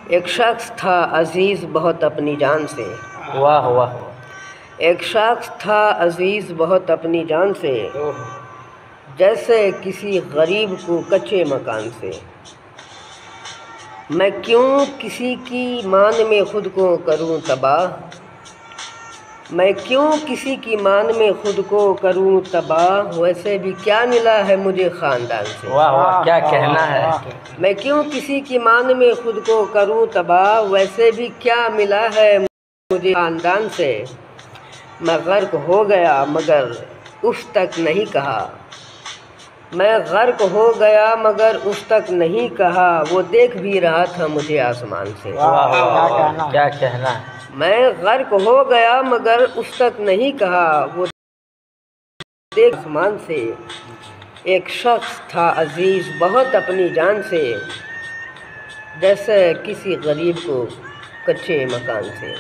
ایک شخص تھا عزیز بہت اپنی جان سے، واہ واہ، ایک شخص تھا عزیز بہت اپنی جان سے، جیسے کسی غریب کو کچے مکان سے۔ میں کیوں کسی کی مان میں خود کو کروں تباہ، میں کیوں کسی کی مان میں خود کو کروں تباہ، ویسے بھی کیا ملا ہے مجھے خاندان سے۔ واہ واہ، کیا کہنا ہے۔ میں کیوں کسی کی مان میں خود کو کروں تباہ، ویسے بھی کیا ملا ہے مجھے خاندان سے۔ میں غرق ہو گیا مگر اف تک نہیں کہا، میں غرق ہو گیا مگر اف تک نہیں کہا، وہ دیکھ بھی رہا تھا مجھے آسمان سے۔ واہ واہ، کیا کہنا ہے۔ میں غرق ہو گیا مگر اف تک نہیں کہا، وہ دیکھ آسمان سے۔ ایک شخص تھا عزیز بہت اپنی جان سے، جیسے کسی غریب کو کچے مکان سے۔